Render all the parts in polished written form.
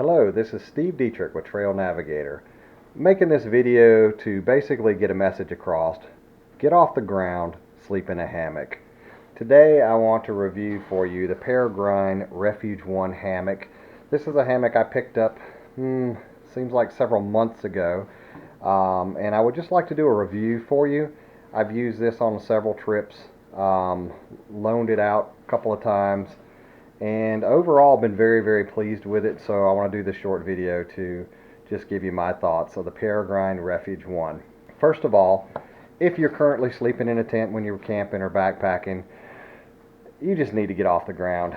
Hello, this is Steve Dietrich with Trail Navigator. Making this video to basically get a message across. Get off the ground, sleep in a hammock. Today I want to review for you the Peregrine REFUGE 1 hammock. This is a hammock I picked up, seems like several months ago. And I would just like to do a review for you. I've used this on several trips, loaned it out a couple of times, and overall been very pleased with it. So I want to do this short video to just give you my thoughts of the Peregrine REFUGE 1. First of all, if you're currently sleeping in a tent when you're camping or backpacking, you just need to get off the ground.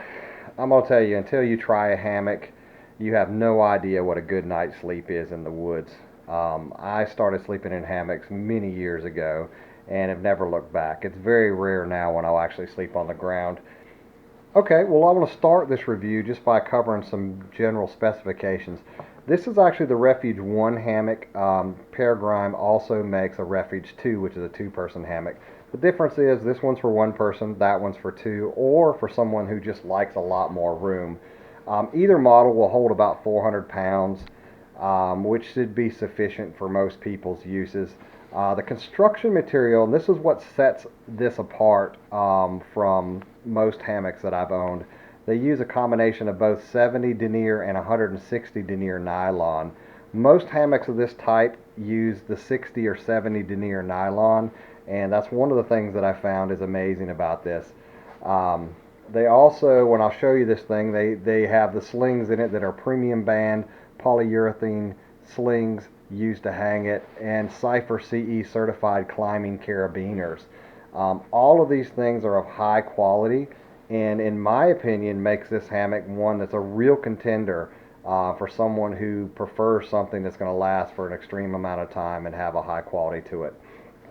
I'm going to tell you, until you try a hammock, you have no idea what a good night's sleep is in the woods. I started sleeping in hammocks many years ago and have never looked back. It's very rare now when I'll actually sleep on the ground. Okay, well, I want to start this review just by covering some general specifications. This is actually the REFUGE 1 hammock. Peregrine also makes a REFUGE 2, which is a two-person hammock. The difference is this one's for one person, that one's for two, or for someone who just likes a lot more room. Either model will hold about 400 pounds, which should be sufficient for most people's uses. The construction material, and this is what sets this apart from most hammocks that I've owned. They use a combination of both 70 denier and 160 denier nylon. Most hammocks of this type use the 60 or 70 denier nylon, and that's one of the things that I found is amazing about this. They also, when I'll show you this thing, they have the slings in it that are premium band polyurethane slings used to hang it, and Cypher CE certified climbing carabiners. All of these things are of high quality, and in my opinion makes this hammock one that's a real contender for someone who prefers something that's going to last for an extreme amount of time and have a high quality to it.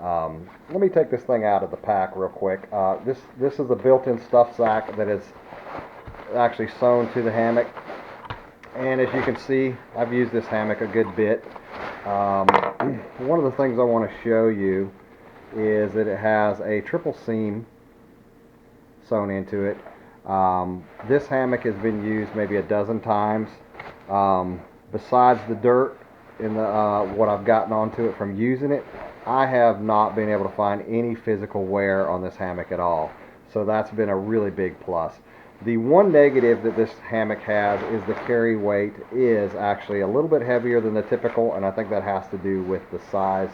Let me take this thing out of the pack real quick. This is a built-in stuff sack that is actually sewn to the hammock, and as you can see, I've used this hammock a good bit. One of the things I want to show you is that it has a triple seam sewn into it. This hammock has been used maybe a dozen times. Besides the dirt in the what I've gotten onto it from using it, I have not been able to find any physical wear on this hammock at all. So that's been a really big plus. The one negative that this hammock has is the carry weight is actually a little bit heavier than the typical, and I think that has to do with the size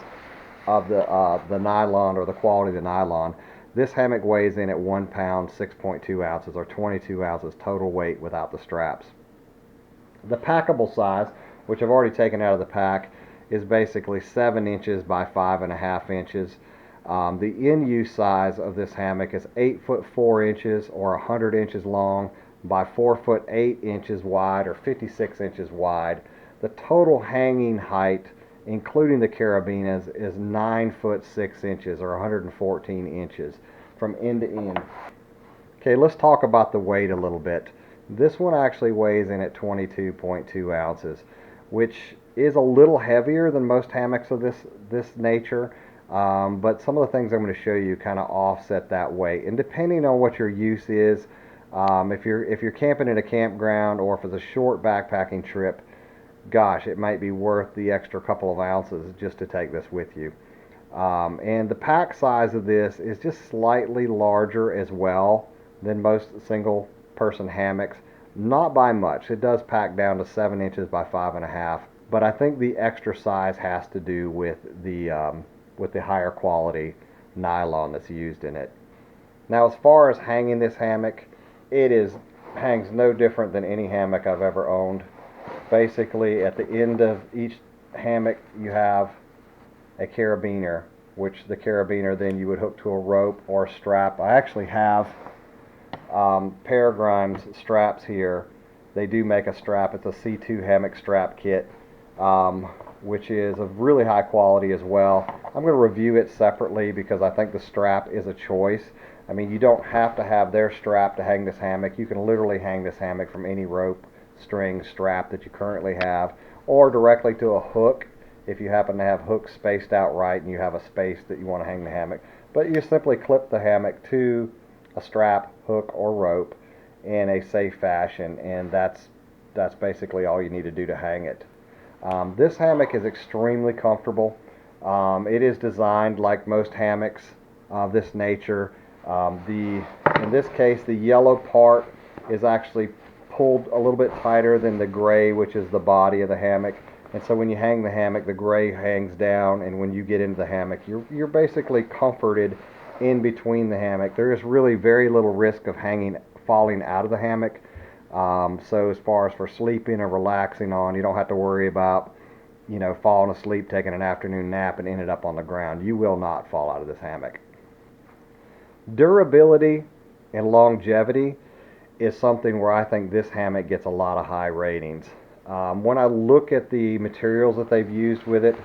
of the nylon, or the quality of the nylon. This hammock weighs in at 1 pound 6.2 ounces, or 22 ounces total weight without the straps. The packable size, which I've already taken out of the pack, is basically 7 inches by 5.5 inches. The in-use size of this hammock is 8 foot 4 inches, or 100 inches long, by 4 foot 8 inches wide, or 56 inches wide. The total hanging height, including the carabinas, is 9 foot 6 inches, or 114 inches from end to end. Okay, let's talk about the weight a little bit. This one actually weighs in at 22.2 ounces, which is a little heavier than most hammocks of this nature. But some of the things I'm going to show you kind of offset that weight, and depending on what your use is, if you're camping in a campground, or if it's a short backpacking trip, gosh, it might be worth the extra couple of ounces just to take this with you. And the pack size of this is just slightly larger as well than most single person hammocks, not by much. It does pack down to 7 inches by 5.5, but I think the extra size has to do with the higher quality nylon that's used in it. Now, as far as hanging this hammock, it hangs no different than any hammock I've ever owned. Basically, at the end of each hammock you have a carabiner, which the carabiner then you would hook to a rope or a strap. I actually have Peregrine's straps here. They do make a strap. It's a C2 hammock strap kit, which is of really high quality as well. I'm going to review it separately because I think the strap is a choice. I mean, you don't have to have their strap to hang this hammock. You can literally hang this hammock from any rope, string, strap that you currently have, or directly to a hook if you happen to have hooks spaced out right and you have a space that you want to hang the hammock. But you simply clip the hammock to a strap, hook, or rope in a safe fashion, and that's that's basically all you need to do to hang it. This hammock is extremely comfortable. It is designed like most hammocks of this nature. In this case, the yellow part is actually pulled a little bit tighter than the gray, which is the body of the hammock. And so when you hang the hammock, the gray hangs down, and when you get into the hammock, you're basically comforted in between the hammock. There is really very little risk of falling out of the hammock. So as far as for sleeping or relaxing on, you don't have to worry about, falling asleep, taking an afternoon nap, and ended up on the ground. You will not fall out of this hammock. Durability and longevity is something where I think this hammock gets a lot of high ratings. When I look at the materials that they've used with it,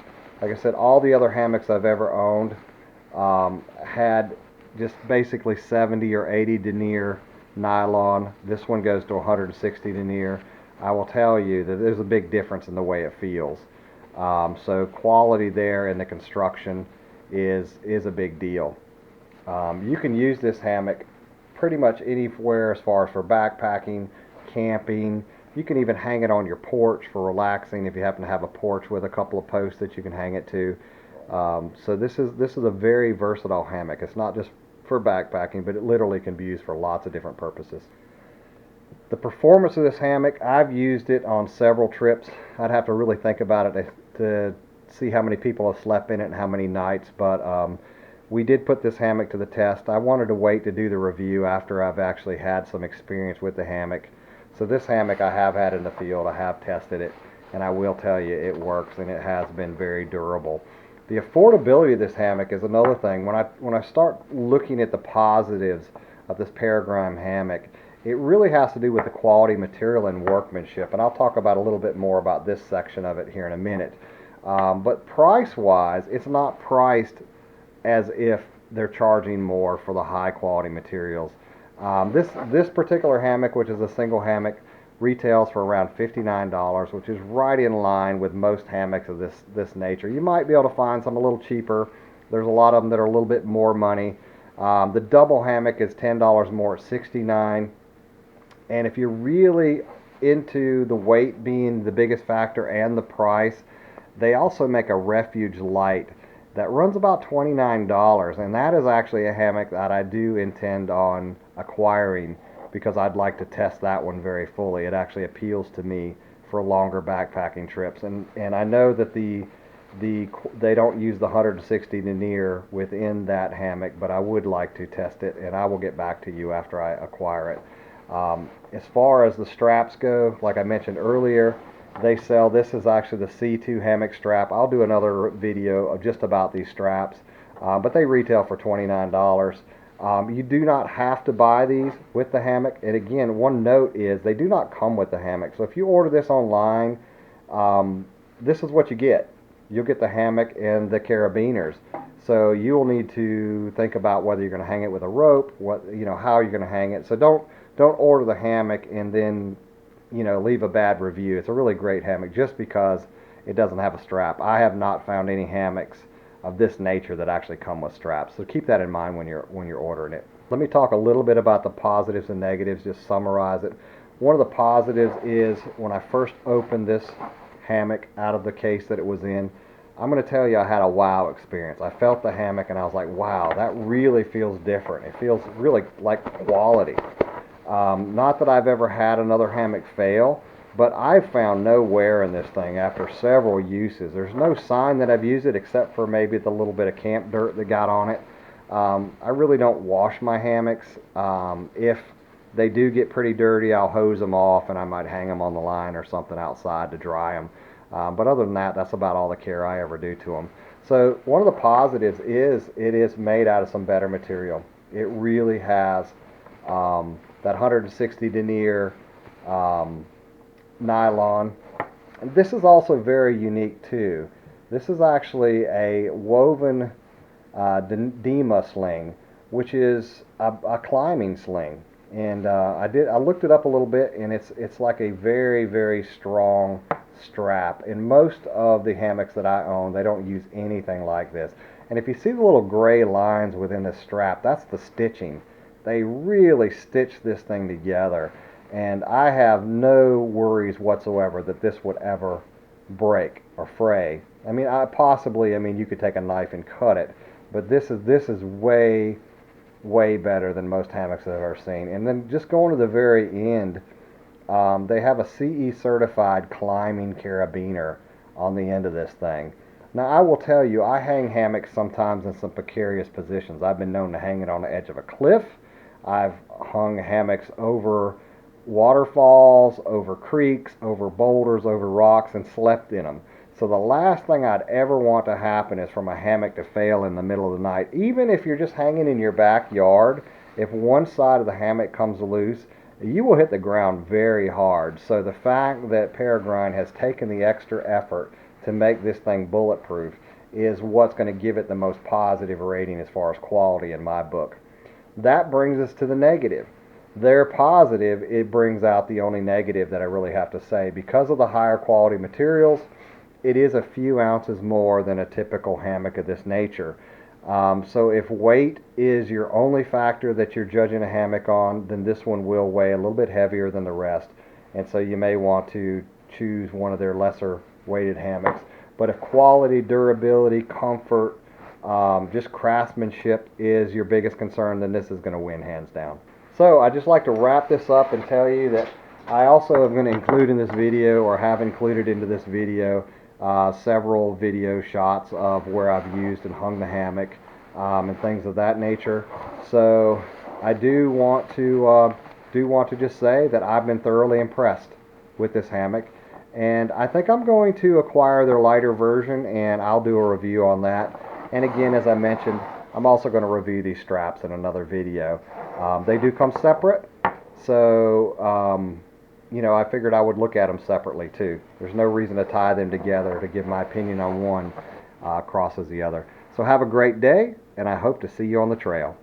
like I said, all the other hammocks I've ever owned had just basically 70 or 80 denier nylon. This one goes to 160 denier. I will tell you that there's a big difference in the way it feels. So quality there and the construction is a big deal. You can use this hammock pretty much anywhere as far as for backpacking, camping. You can even hang it on your porch for relaxing if you happen to have a porch with a couple of posts that you can hang it to. So this is a very versatile hammock. It's not just for backpacking, but it literally can be used for lots of different purposes. The performance of this hammock, I've used it on several trips. I'd have to really think about it to see how many people have slept in it and how many nights, but we did put this hammock to the test. I wanted to wait to do the review after I've actually had some experience with the hammock. So this hammock I have had in the field, I have tested it, and I will tell you it works, and it has been very durable. The affordability of this hammock is another thing. When I start looking at the positives of this Peregrine hammock, it really has to do with the quality material and workmanship, and I'll talk about a little bit more about this section of it here in a minute. But price-wise, it's not priced as if they're charging more for the high-quality materials. This particular hammock, which is a single hammock, retails for around $59, which is right in line with most hammocks of this nature. You might be able to find some a little cheaper. There's a lot of them that are a little bit more money. The double hammock is $10 more at $69. And if you're really into the weight being the biggest factor and the price, they also make a Refuge Light that runs about $29, and that is actually a hammock that I do intend on acquiring because I'd like to test that one very fully. It actually appeals to me for longer backpacking trips, and I know that they don't use the 160 denier within that hammock, but I would like to test it, and I will get back to you after I acquire it. As far as the straps go, like I mentioned earlier, they sell, this is actually the C2 hammock strap. I'll do another video just about these straps, but they retail for $29. You do not have to buy these with the hammock, and again, one note is they do not come with the hammock. So if you order this online, this is what you get. You'll get the hammock and the carabiners. So you'll need to think about whether you're going to hang it with a rope, how you're going to hang it. So don't order the hammock and then leave a bad review. It's a really great hammock just because it doesn't have a strap. I have not found any hammocks of this nature that actually come with straps. So keep that in mind when you're ordering it. Let me talk a little bit about the positives and negatives, just summarize it. One of the positives is when I first opened this hammock out of the case that it was in, I'm going to tell you I had a wow experience. I felt the hammock and I was like, wow, that really feels different. It feels really like quality. Not that I've ever had another hammock fail, but I've found no wear in this thing after several uses. There's no sign that I've used it except for maybe the little bit of camp dirt that got on it. I really don't wash my hammocks. If they do get pretty dirty, I'll hose them off and I might hang them on the line or something outside to dry them. But other than that, that's about all the care I ever do to them. So one of the positives is it is made out of some better material. It really has that 160 denier nylon. And this is also very unique too. This is actually a woven Dema sling, which is a climbing sling. And I looked it up a little bit, and it's like a very, very strong strap. In most of the hammocks that I own, they don't use anything like this. And if you see the little gray lines within the strap, that's the stitching. They really stitch this thing together, and I have no worries whatsoever that this would ever break or fray. I mean, I mean, you could take a knife and cut it, but this is way better than most hammocks I've ever seen. And then just going to the very end, they have a CE certified climbing carabiner on the end of this thing. Now, I will tell you, I hang hammocks sometimes in some precarious positions. I've been known to hang it on the edge of a cliff. I've hung hammocks over waterfalls, over creeks, over boulders, over rocks, and slept in them. So the last thing I'd ever want to happen is for my hammock to fail in the middle of the night. Even if you're just hanging in your backyard, if one side of the hammock comes loose, you will hit the ground very hard. So the fact that Peregrine has taken the extra effort to make this thing bulletproof is what's going to give it the most positive rating as far as quality in my book. That brings us to the negative. They're positive, it brings out the only negative that I really have to say. Because of the higher quality materials, it is a few ounces more than a typical hammock of this nature. So if weight is your only factor that you're judging a hammock on, then this one will weigh a little bit heavier than the rest. And so you may want to choose one of their lesser weighted hammocks. But if quality, durability, comfort, just craftsmanship is your biggest concern, then this is going to win hands down. So I'd just like to wrap this up and tell you that I also am going to include in this video, or have included into this video, several video shots of where I've used and hung the hammock and things of that nature. So I do want to just say that I've been thoroughly impressed with this hammock, and I think I'm going to acquire their lighter version, and I'll do a review on that. And again, as I mentioned, I'm also going to review these straps in another video. They do come separate, so you know, I figured I would look at them separately too. There's no reason to tie them together to give my opinion on one crosses the other. So have a great day, and I hope to see you on the trail.